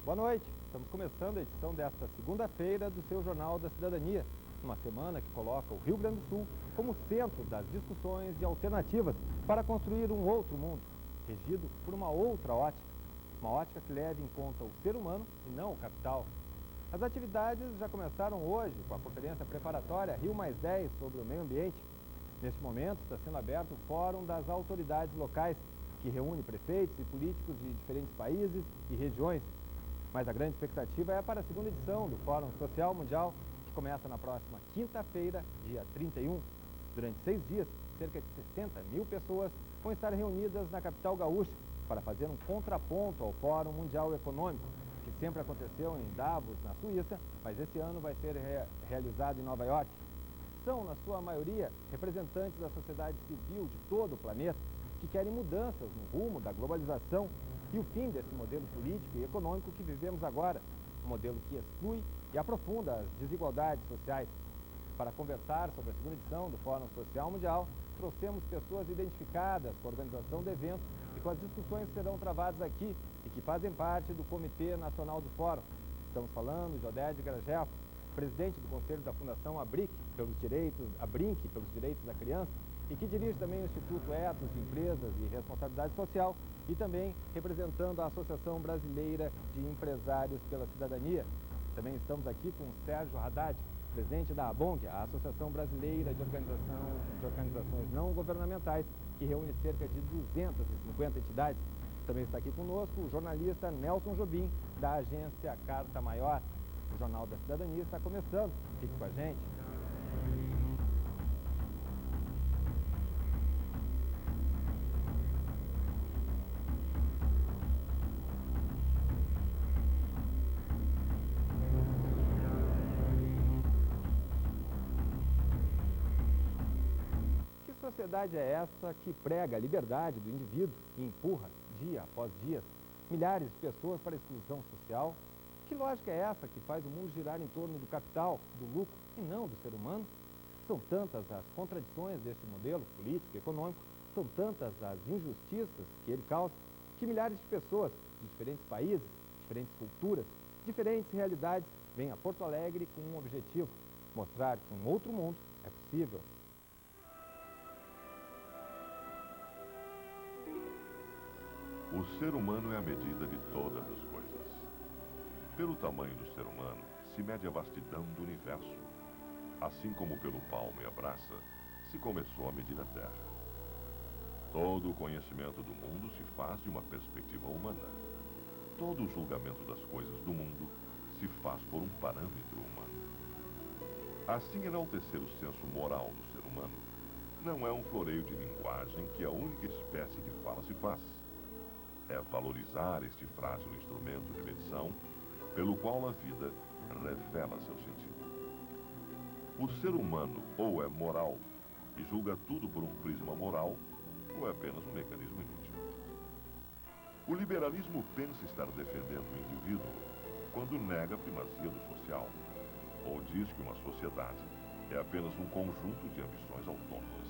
Boa noite, estamos começando a edição desta segunda-feira do seu Jornal da Cidadania, uma semana que coloca o Rio Grande do Sul como centro das discussões e alternativas para construir um outro mundo, regido por uma outra ótica, uma ótica que leve em conta o ser humano e não o capital. As atividades já começaram hoje com a conferência preparatória Rio+10 sobre o meio ambiente. Neste momento está sendo aberto o Fórum das Autoridades Locais, que reúne prefeitos e políticos de diferentes países e regiões. Mas a grande expectativa é para a segunda edição do Fórum Social Mundial, que começa na próxima quinta-feira, dia 31. Durante 6 dias, cerca de 60 mil pessoas vão estar reunidas na capital gaúcha para fazer um contraponto ao Fórum Mundial Econômico, que sempre aconteceu em Davos, na Suíça, mas esse ano vai ser realizado em Nova York. São, na sua maioria, representantes da sociedade civil de todo o planeta, que querem mudanças no rumo da globalização e o fim desse modelo político e econômico que vivemos agora, um modelo que exclui e aprofunda as desigualdades sociais. Para conversar sobre a segunda edição do Fórum Social Mundial, trouxemos pessoas identificadas com a organização do evento e com as discussões que serão travadas aqui e que fazem parte do Comitê Nacional do Fórum. Estamos falando de Oded Grajew, presidente do Conselho da Fundação ABRINC pelos Direitos da Criança, e que dirige também o Instituto Ethos de Empresas e Responsabilidade Social e também representando a Associação Brasileira de Empresários pela Cidadania. Também estamos aqui com Sérgio Haddad, presidente da ABONG, a Associação Brasileira de Organizações Não Governamentais, que reúne cerca de 250 entidades. Também está aqui conosco o jornalista Nelson Jobim, da agência Carta Maior. O Jornal da Cidadania está começando. Fique com a gente. Que sociedade é essa que prega a liberdade do indivíduo e empurra, dia após dia, milhares de pessoas para a exclusão social? Que lógica é essa que faz o mundo girar em torno do capital, do lucro e não do ser humano? São tantas as contradições deste modelo político e econômico, são tantas as injustiças que ele causa, que milhares de pessoas de diferentes países, diferentes culturas, diferentes realidades vêm a Porto Alegre com um objetivo: mostrar que um outro mundo é possível. O ser humano é a medida de todas as coisas. Pelo tamanho do ser humano, se mede a vastidão do universo. Assim como pelo palmo e a braça, se começou a medir a Terra. Todo o conhecimento do mundo se faz de uma perspectiva humana. Todo o julgamento das coisas do mundo se faz por um parâmetro humano. Assim, enaltecer o senso moral do ser humano não é um floreio de linguagem que a única espécie que fala se faz. É valorizar este frágil instrumento de medição pelo qual a vida revela seu sentido. O ser humano ou é moral e julga tudo por um prisma moral, ou é apenas um mecanismo inútil. O liberalismo pensa estar defendendo o indivíduo quando nega a primazia do social, ou diz que uma sociedade é apenas um conjunto de ambições autônomas.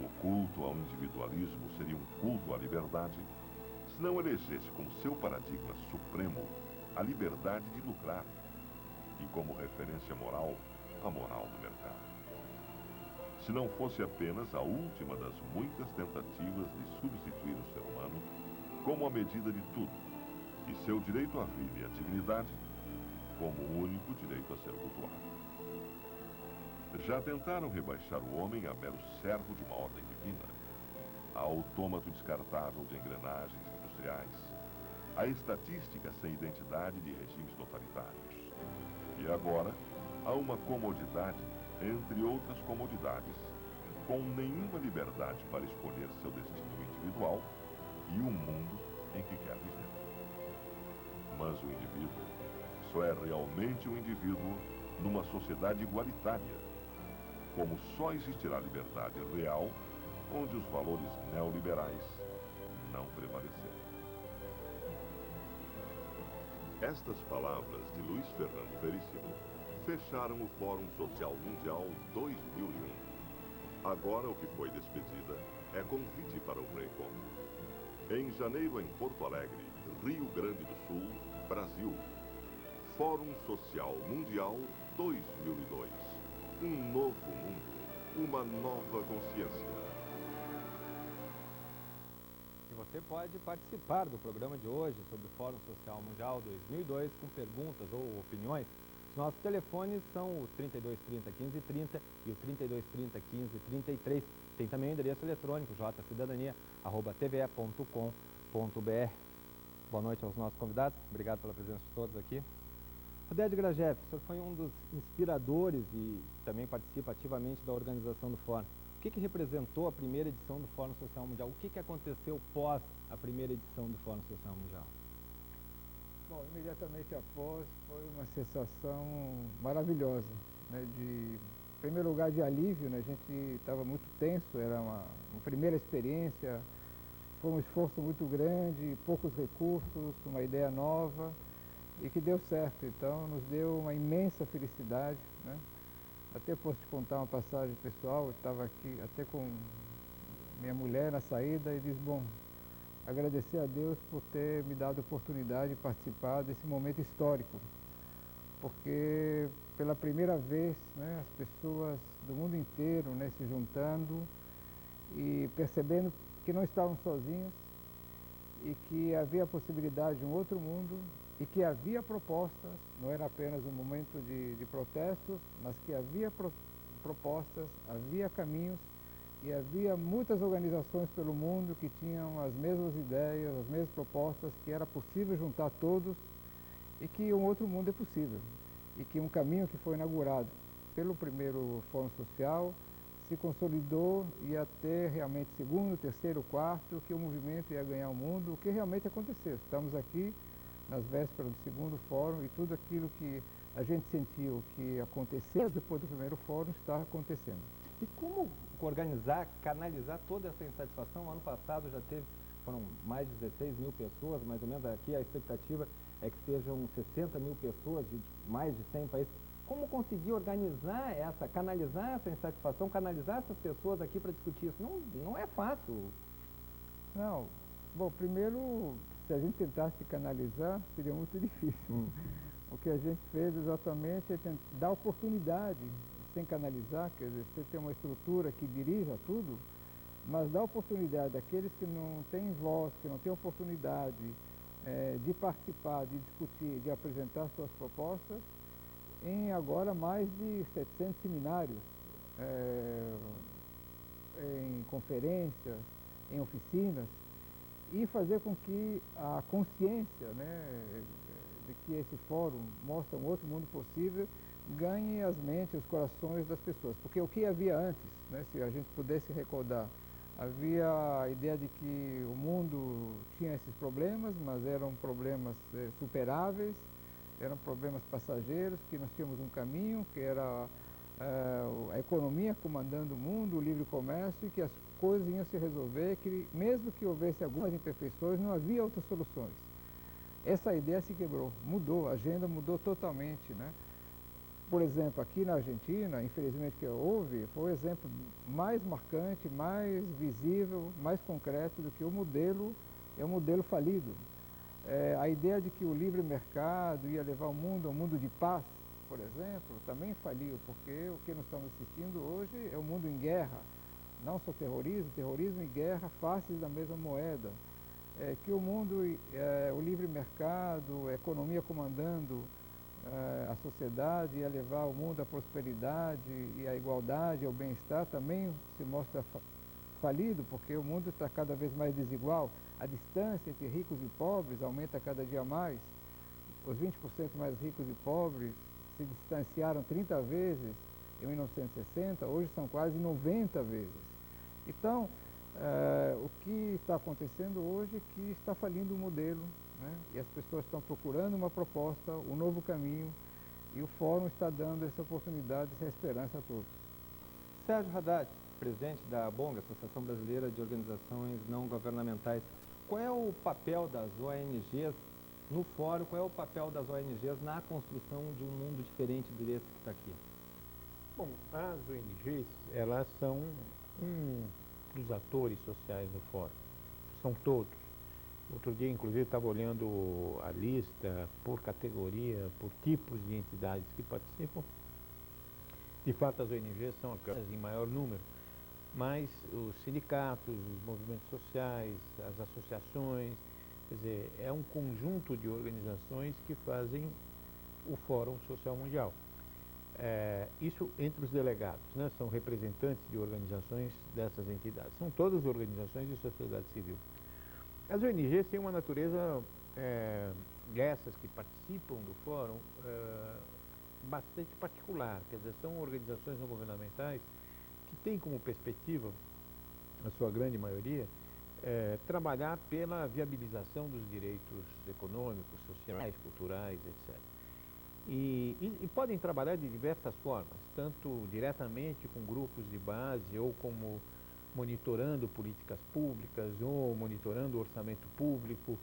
O culto ao individualismo seria um culto à liberdade se não elegesse como seu paradigma supremo a liberdade de lucrar e como referência moral a moral do mercado. Se não fosse apenas a última das muitas tentativas de substituir o ser humano como a medida de tudo e seu direito à vida e à dignidade como o único direito a ser cultuado. Já tentaram rebaixar o homem a mero servo de uma ordem divina, a autômato descartável de engrenagens industriais, a estatística sem identidade de regimes totalitários. E agora, há uma comodidade, entre outras comodidades, com nenhuma liberdade para escolher seu destino individual e o mundo em que quer viver. Mas o indivíduo só é realmente um indivíduo numa sociedade igualitária, como só existirá liberdade real onde os valores neoliberais não prevalecerem. Estas palavras de Luiz Fernando Veríssimo fecharam o Fórum Social Mundial 2001. Agora o que foi despedida é convite para o reencontro. Em janeiro, em Porto Alegre, Rio Grande do Sul, Brasil. Fórum Social Mundial 2002. Um novo mundo, uma nova consciência. E você pode participar do programa de hoje sobre o Fórum Social Mundial 2002 com perguntas ou opiniões. Os nossos telefones são o 3230 1530 e o 3230 1533. Tem também o endereço eletrônico jcidadania@tve.com.br. Boa noite aos nossos convidados. Obrigado pela presença de todos aqui. Oded Grajew, o senhor foi um dos inspiradores e também participa ativamente da organização do Fórum. O que representou a primeira edição do Fórum Social Mundial? O que aconteceu pós a primeira edição do Fórum Social Mundial? Bom, imediatamente após foi uma sensação maravilhosa, né, em primeiro lugar de alívio, né, a gente estava muito tenso, era uma primeira experiência, foi um esforço muito grande, poucos recursos, uma ideia nova e que deu certo, então nos deu uma imensa felicidade, né? Até posso te contar uma passagem pessoal, eu estava aqui até com minha mulher na saída e disse, bom, agradecer a Deus por ter me dado a oportunidade de participar desse momento histórico, porque pela primeira vez, né, as pessoas do mundo inteiro, né, se juntando e percebendo que não estavam sozinhos e que havia a possibilidade de um outro mundo e que havia propostas, não era apenas um momento de protestos, mas que havia propostas, havia caminhos e havia muitas organizações pelo mundo que tinham as mesmas ideias, as mesmas propostas, que era possível juntar todos e que um outro mundo é possível. E que um caminho que foi inaugurado pelo primeiro Fórum Social se consolidou, ia ter realmente segundo, terceiro, quarto, que o movimento ia ganhar o mundo, o que realmente aconteceu. Estamos aqui nas vésperas do segundo fórum e tudo aquilo que a gente sentiu que aconteceu depois do primeiro fórum está acontecendo. E como organizar, canalizar toda essa insatisfação? Ano passado foram mais de 16 mil pessoas, mais ou menos aqui a expectativa é que sejam 60 mil pessoas de mais de 100 países. Como conseguir organizar canalizar essa insatisfação, canalizar essas pessoas aqui para discutir isso? Não é fácil. Não. Bom, primeiro, se a gente tentasse canalizar, seria muito difícil. O que a gente fez exatamente é dar oportunidade, sem canalizar, quer dizer, você tem uma estrutura que dirija tudo, mas dá oportunidade àqueles que não têm voz, que não têm oportunidade de participar, de discutir, de apresentar suas propostas, em agora mais de 700 seminários, em conferências, em oficinas, e fazer com que a consciência, né, de que esse fórum mostra um outro mundo possível ganhe as mentes, os corações das pessoas. Porque o que havia antes, né, se a gente pudesse recordar, havia a ideia de que o mundo tinha esses problemas, mas eram problemas superáveis, eram problemas passageiros, que nós tínhamos um caminho, que era a economia comandando o mundo, o livre comércio, e que as coisas iam se resolver, que mesmo que houvesse algumas imperfeições, não havia outras soluções. Essa ideia se quebrou, mudou, a agenda mudou totalmente, né? Por exemplo, aqui na Argentina, infelizmente que houve, foi o exemplo mais marcante, mais visível, mais concreto do que o modelo, é um modelo falido. A ideia de que o livre mercado ia levar o mundo a um mundo de paz, por exemplo, também faliu, porque o que nós estamos assistindo hoje é um mundo em guerra, não só terrorismo e guerra, faces da mesma moeda. Que o mundo, o livre mercado, a economia comandando a sociedade, ia levar o mundo à prosperidade e à igualdade, ao bem-estar, também se mostra falido, porque o mundo está cada vez mais desigual, a distância entre ricos e pobres aumenta cada dia mais, os 20% mais ricos e pobres se distanciaram 30 vezes em 1960, hoje são quase 90 vezes. Então, o que está acontecendo hoje é que está falindo o modelo, né? E as pessoas estão procurando uma proposta, um novo caminho, e o Fórum está dando essa oportunidade, essa esperança a todos. Sérgio Haddad, presidente da ABONG, Associação Brasileira de Organizações Não Governamentais, qual é o papel das ONGs no Fórum, qual é o papel das ONGs na construção de um mundo diferente desse que está aqui? Bom, as ONGs, elas são um dos atores sociais do Fórum, são todos. Outro dia, inclusive, estava olhando a lista por categoria, por tipos de entidades que participam. De fato, as ONGs são aquelas em maior número, mas os sindicatos, os movimentos sociais, as associações, quer dizer, é um conjunto de organizações que fazem o Fórum Social Mundial. Isso entre os delegados, né, são representantes de organizações dessas entidades. São todas organizações de sociedade civil. As ONGs têm uma natureza, dessas que participam do Fórum, bastante particular. Quer dizer, são organizações não governamentais que têm como perspectiva, a sua grande maioria, trabalhar pela viabilização dos direitos econômicos, sociais, culturais, etc. E podem trabalhar de diversas formas, tanto diretamente com grupos de base ou como monitorando políticas públicas ou monitorando o orçamento público.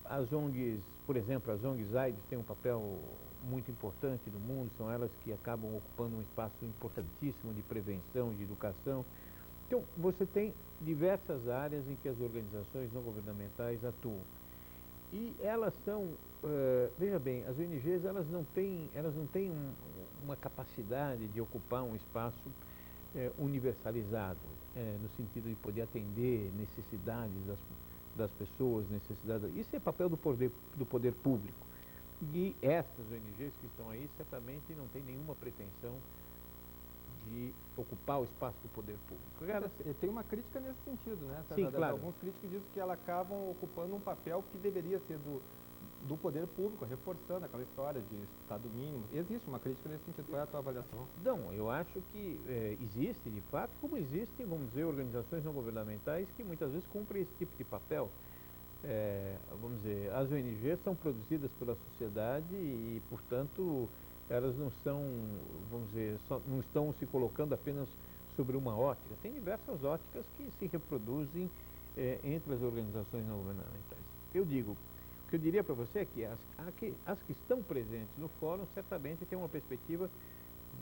As ONGs, por exemplo, as ONGs AIDS têm um papel muito importante no mundo, são elas que acabam ocupando um espaço importantíssimo de prevenção, de educação. Então, você tem diversas áreas em que as organizações não governamentais atuam. E elas são, veja bem, as ONGs elas não têm uma capacidade de ocupar um espaço universalizado, no sentido de poder atender necessidades das pessoas, necessidades. Isso é papel do poder público. E estas ONGs que estão aí certamente não têm nenhuma pretensão de ocupar o espaço do poder público. Tem uma crítica nesse sentido, né? Sim, claro. Alguns críticos dizem que elas acabam ocupando um papel que deveria ser do poder público, reforçando aquela história de Estado mínimo. Existe uma crítica nesse sentido. Qual é a tua avaliação? Não, eu acho que existe, de fato, como existem, vamos dizer, organizações não governamentais que muitas vezes cumprem esse tipo de papel. Vamos dizer, as ONGs são produzidas pela sociedade e, portanto, elas não são, vamos dizer, não estão se colocando apenas sobre uma ótica. Tem diversas óticas que se reproduzem entre as organizações não governamentais. O que eu diria para você é que as que estão presentes no fórum certamente têm uma perspectiva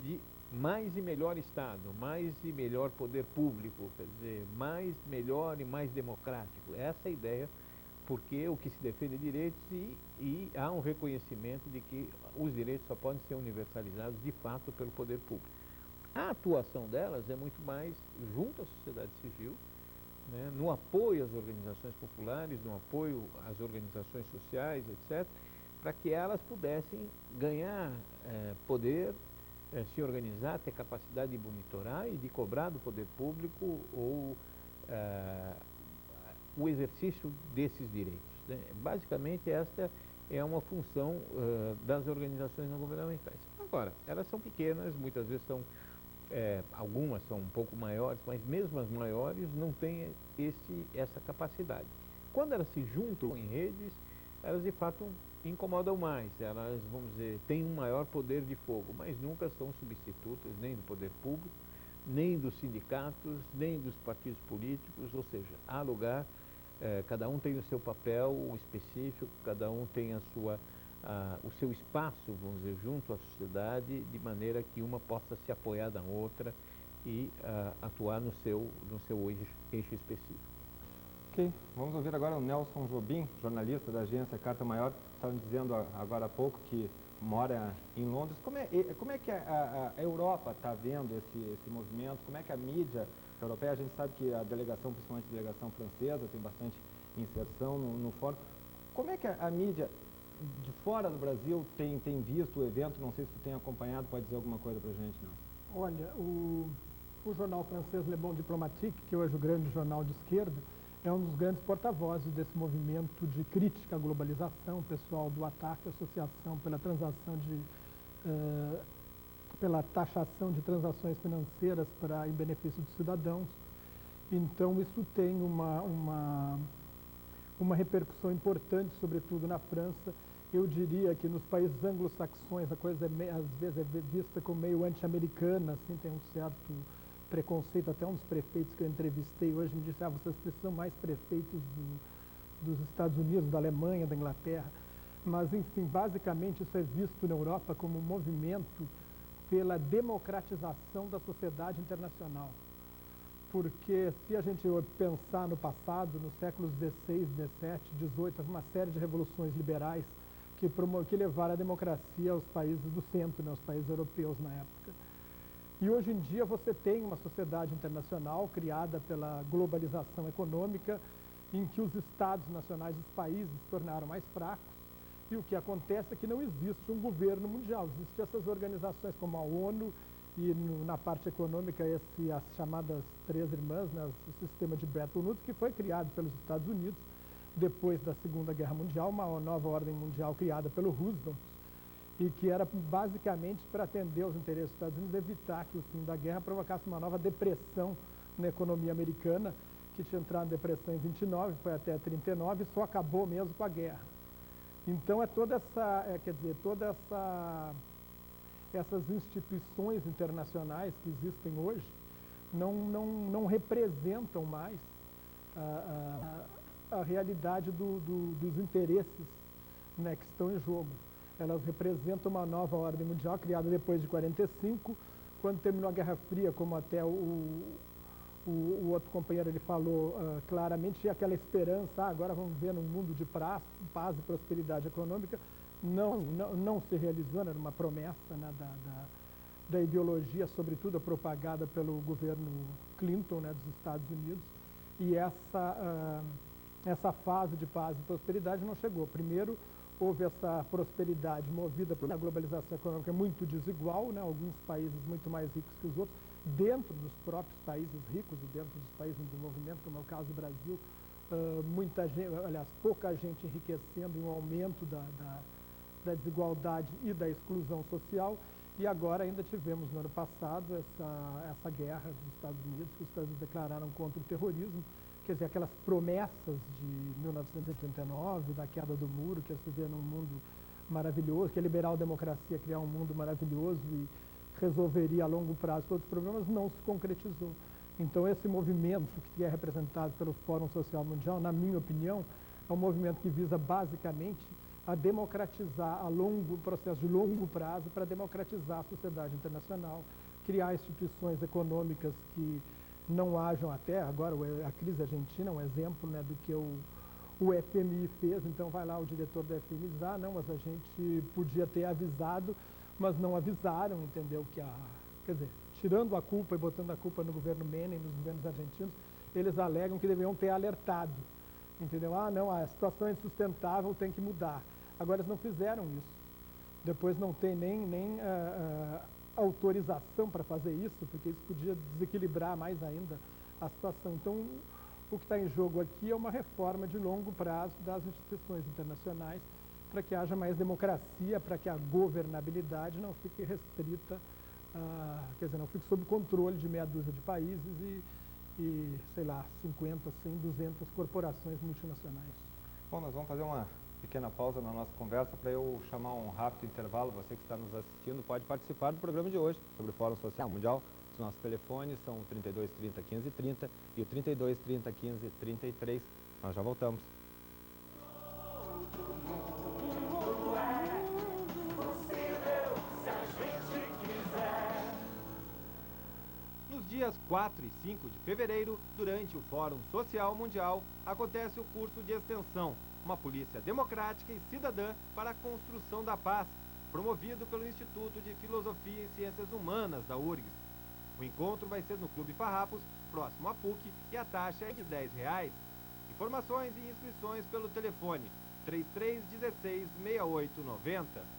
de mais e melhor Estado, mais e melhor poder público, quer dizer, mais, melhor e mais democrático. Essa é a ideia, porque o que se defende é direitos e há um reconhecimento de que os direitos só podem ser universalizados de fato pelo poder público. A atuação delas é muito mais junto à sociedade civil, né, no apoio às organizações populares, no apoio às organizações sociais, etc., para que elas pudessem ganhar poder, se organizar, ter capacidade de monitorar e de cobrar do poder público ou o exercício desses direitos, né? Basicamente, esta é uma função das organizações não governamentais. Agora, elas são pequenas, muitas vezes são, algumas são um pouco maiores, mas mesmo as maiores não têm essa capacidade. Quando elas se juntam em redes, elas de fato incomodam mais, elas, vamos dizer, têm um maior poder de fogo, mas nunca são substitutas nem do poder público, nem dos sindicatos, nem dos partidos políticos, ou seja, há lugar, cada um tem o seu papel específico, cada um tem o seu espaço, vamos dizer, junto à sociedade, de maneira que uma possa se apoiar da outra e atuar no seu eixo específico. Ok, vamos ouvir agora o Nelson Jobim, jornalista da agência Carta Maior. Estavam dizendo agora há pouco que mora em Londres. Como é que a Europa está vendo esse movimento? Como é que a mídia europeia, a gente sabe que a delegação, principalmente a delegação francesa, tem bastante inserção no fórum. Como é que a mídia de fora do Brasil tem visto o evento? Não sei se tu tem acompanhado, pode dizer alguma coisa para a gente, não? Olha, o jornal francês Le Monde Diplomatique, que hoje é o grande jornal de esquerda, é um dos grandes porta-vozes desse movimento de crítica à globalização, pessoal do ataque à associação pela taxação de transações financeiras em benefício dos cidadãos. Então, isso tem uma repercussão importante, sobretudo na França. Eu diria que nos países anglo-saxões a coisa às vezes é vista como meio anti-americana, assim, tem um certo preconceito. Até um dos prefeitos que eu entrevistei hoje me disse: vocês são mais prefeitos dos Estados Unidos, da Alemanha, da Inglaterra. Mas, enfim, basicamente isso é visto na Europa como um movimento pela democratização da sociedade internacional. porque se a gente pensar no passado, nos séculos XVI, XVII, XVIII, houve uma série de revoluções liberais que levaram a democracia aos países do centro, né, aos países europeus na época. E hoje em dia você tem uma sociedade internacional criada pela globalização econômica, em que os estados nacionais dos países se tornaram mais fracos, e o que acontece é que não existe um governo mundial, existem essas organizações como a ONU, e na parte econômica as chamadas Três Irmãs, né, o sistema de Bretton Woods, que foi criado pelos Estados Unidos depois da Segunda Guerra Mundial, uma nova ordem mundial criada pelo Roosevelt, e que era basicamente para atender aos interesses dos Estados Unidos, evitar que o fim da guerra provocasse uma nova depressão na economia americana, que tinha entrado em depressão em 29, foi até 39 e só acabou mesmo com a guerra. Então essas instituições internacionais que existem hoje não representam mais a realidade dos interesses, né, que estão em jogo. Elas representam uma nova ordem mundial criada depois de 45, quando terminou a Guerra Fria, como até o outro companheiro ele falou claramente, tinha aquela esperança, agora vamos ver num mundo de paz e prosperidade econômica. Não se realizou, era uma promessa, né, da ideologia, sobretudo propagada pelo governo Clinton, né, dos Estados Unidos, e essa fase de paz e prosperidade não chegou. Primeiro, houve essa prosperidade movida pela globalização econômica muito desigual, né, alguns países muito mais ricos que os outros, dentro dos próprios países ricos e dentro dos países em desenvolvimento, como é o caso do Brasil, muita gente, aliás, pouca gente enriquecendo, um aumento da desigualdade e da exclusão social, e agora ainda tivemos no ano passado essa guerra dos Estados Unidos, que os Estados Unidos declararam contra o terrorismo, quer dizer, aquelas promessas de 1989, da queda do muro, que ia se ver num mundo maravilhoso, que a liberal-democracia criar um mundo maravilhoso e resolveria a longo prazo todos os problemas, não se concretizou. Então esse movimento que é representado pelo Fórum Social Mundial, na minha opinião, é um movimento que visa basicamente a democratizar processo de longo prazo para democratizar a sociedade internacional, criar instituições econômicas que não hajam até agora. A crise argentina é um exemplo, né, do que o FMI fez. Então vai lá o diretor do FMI e diz, não, mas a gente podia ter avisado, mas não avisaram, entendeu? Quer dizer, tirando a culpa e botando a culpa no governo Menem, nos governos argentinos, eles alegam que deveriam ter alertado, entendeu? Não, a situação é insustentável, tem que mudar. Agora eles não fizeram isso. Depois não tem nem autorização para fazer isso, porque isso podia desequilibrar mais ainda a situação. Então, o que está em jogo aqui é uma reforma de longo prazo das instituições internacionais, para que haja mais democracia, para que a governabilidade não fique restrita, quer dizer, não fique sob controle de meia dúzia de países e sei lá, 50, 100, 200 corporações multinacionais. Bom, nós vamos fazer uma pequena pausa na nossa conversa para eu chamar um rápido intervalo. Você que está nos assistindo pode participar do programa de hoje sobre o Fórum Social Mundial. Os nossos telefones são o 32 30 15 30 e o 32 30 15 33. Nós já voltamos. Nos dias 4 e 5 de fevereiro, durante o Fórum Social Mundial, acontece o curso de extensão Uma Polícia Democrática e Cidadã para a Construção da Paz, promovido pelo Instituto de Filosofia e Ciências Humanas da URGS. O encontro vai ser no Clube Farrapos, próximo à PUC, e a taxa é de R$10. Informações e inscrições pelo telefone 3316 6890.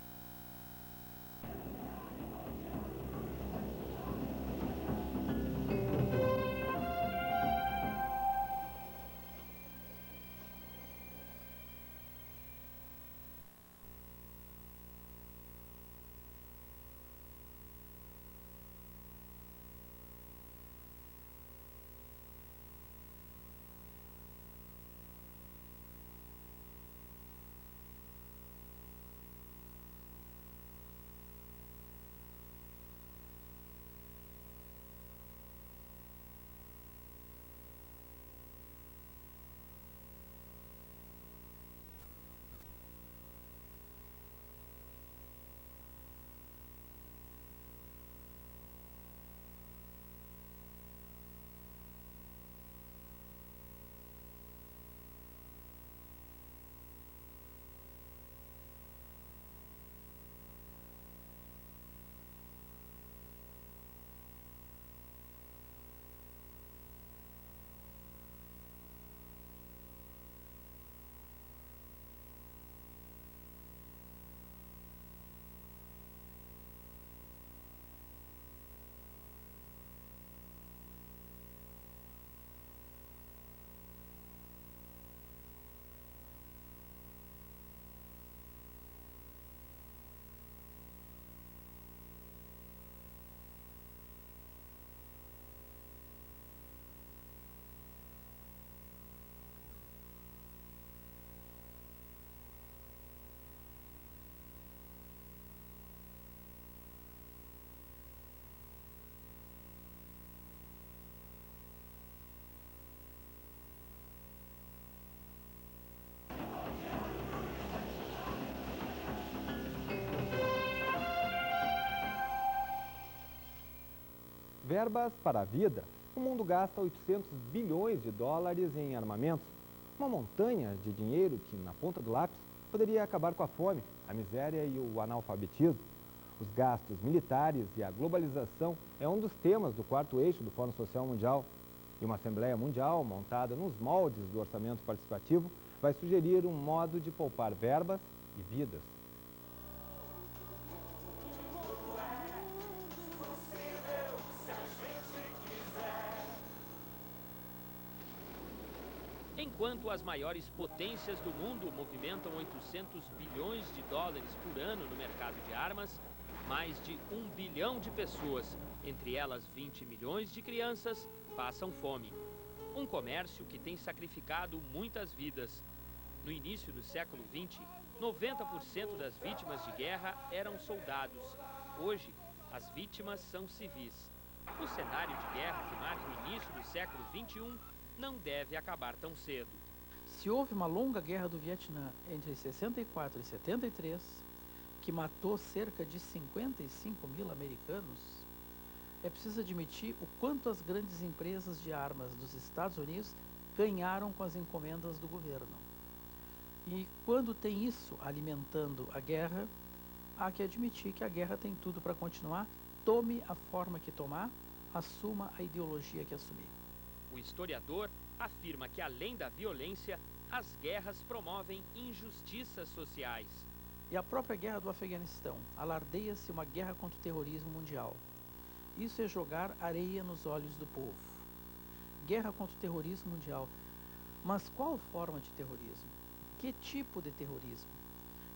Verbas para a vida. O mundo gasta 800 bilhões de dólares em armamentos. Uma montanha de dinheiro que, na ponta do lápis, poderia acabar com a fome, a miséria e o analfabetismo. Os gastos militares e a globalização é um dos temas do quarto eixo do Fórum Social Mundial. E uma Assembleia Mundial, montada nos moldes do orçamento participativo, vai sugerir um modo de poupar verbas e vidas. Enquanto as maiores potências do mundo movimentam 800 bilhões de dólares por ano no mercado de armas, mais de 1 bilhão de pessoas, entre elas 20 milhões de crianças, passam fome. Um comércio que tem sacrificado muitas vidas. No início do século XX, 90% das vítimas de guerra eram soldados. Hoje, as vítimas são civis. O cenário de guerra que marca o início do século XXI não deve acabar tão cedo. Se houve uma longa guerra do Vietnã entre 64 e 73, que matou cerca de 55 mil americanos, é preciso admitir o quanto as grandes empresas de armas dos Estados Unidos ganharam com as encomendas do governo. E quando tem isso alimentando a guerra, há que admitir que a guerra tem tudo para continuar, tome a forma que tomar, assuma a ideologia que assumir. O historiador afirma que, além da violência, as guerras promovem injustiças sociais. E a própria guerra do Afeganistão alardeia-se uma guerra contra o terrorismo mundial. Isso é jogar areia nos olhos do povo. Guerra contra o terrorismo mundial. Mas qual forma de terrorismo? Que tipo de terrorismo?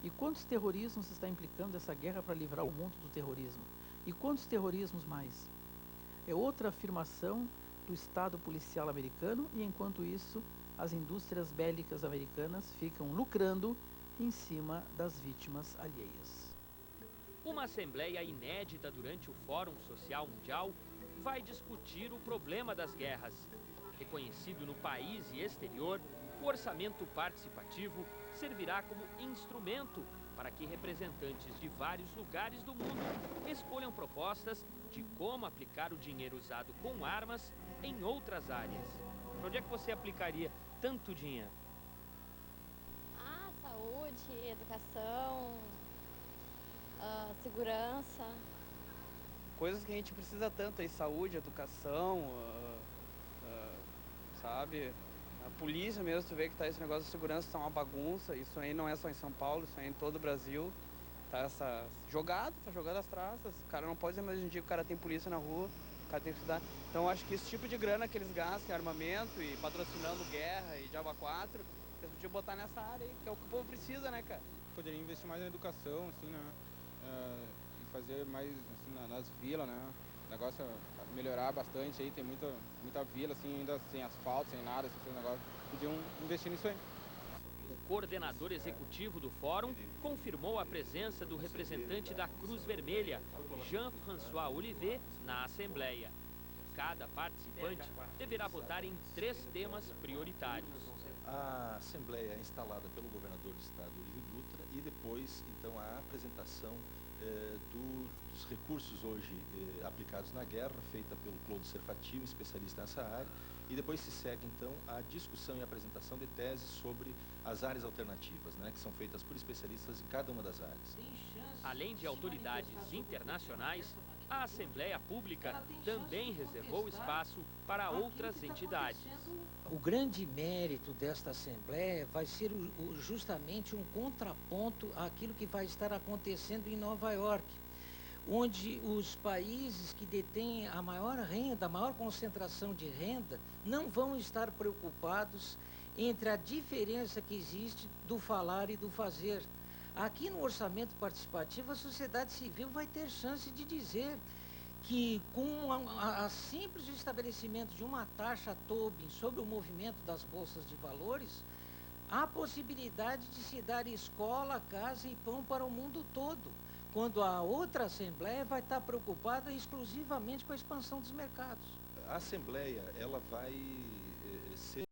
E quantos terrorismos está implicando essa guerra para livrar o mundo do terrorismo? E quantos terrorismos mais? É outra afirmação do Estado policial americano e, enquanto isso, as indústrias bélicas americanas ficam lucrando em cima das vítimas alheias. Uma assembleia inédita durante o Fórum Social Mundial vai discutir o problema das guerras. Reconhecido no país e exterior, o orçamento participativo servirá como instrumento para que representantes de vários lugares do mundo escolham propostas de como aplicar o dinheiro usado com armas em outras áreas. Onde é que você aplicaria tanto dinheiro? Saúde, educação, segurança. Coisas que a gente precisa tanto aí, saúde, educação, sabe? A polícia mesmo, tu vê que tá esse negócio de segurança, tá uma bagunça. Isso aí não é só em São Paulo, isso aí é em todo o Brasil. Tá essa jogada, tá jogando as traças. O cara não pode dizer mais hoje em dia que o cara tem polícia na rua, o cara tem que estudar. Então eu acho que esse tipo de grana que eles gastam em armamento e patrocinando guerra e Diaba 4, eles podiam botar nessa área aí, que é o que o povo precisa, né, cara? Poderia investir mais na educação, assim, né? E fazer mais assim, nas vilas, né? O negócio é melhorar bastante aí, tem muita vila, assim, ainda sem asfalto, sem nada, esses negócios. Podiam investir nisso aí. O coordenador executivo do fórum confirmou a presença do representante da Cruz Vermelha, Jean-François Olivet, na Assembleia. Cada participante deverá votar em 3 temas prioritários. A Assembleia é instalada pelo governador do estado, Olívio Dutra, e depois, então, a apresentação dos recursos hoje aplicados na guerra, feita pelo Claude Serfati, um especialista nessa área, e depois se segue, então, a discussão e apresentação de teses sobre as áreas alternativas, né, que são feitas por especialistas em cada uma das áreas. Além de autoridades internacionais, a Assembleia Pública também reservou espaço para outras entidades. O grande mérito desta Assembleia vai ser justamente um contraponto àquilo que vai estar acontecendo em Nova York, onde os países que detêm a maior renda, a maior concentração de renda, não vão estar preocupados entre a diferença que existe do falar e do fazer. Aqui no orçamento participativo, a sociedade civil vai ter chance de dizer que com a simples estabelecimento de uma taxa Tobin sobre o movimento das bolsas de valores, há possibilidade de se dar escola, casa e pão para o mundo todo, quando a outra Assembleia vai estar preocupada exclusivamente com a expansão dos mercados. A Assembleia, ela vai ser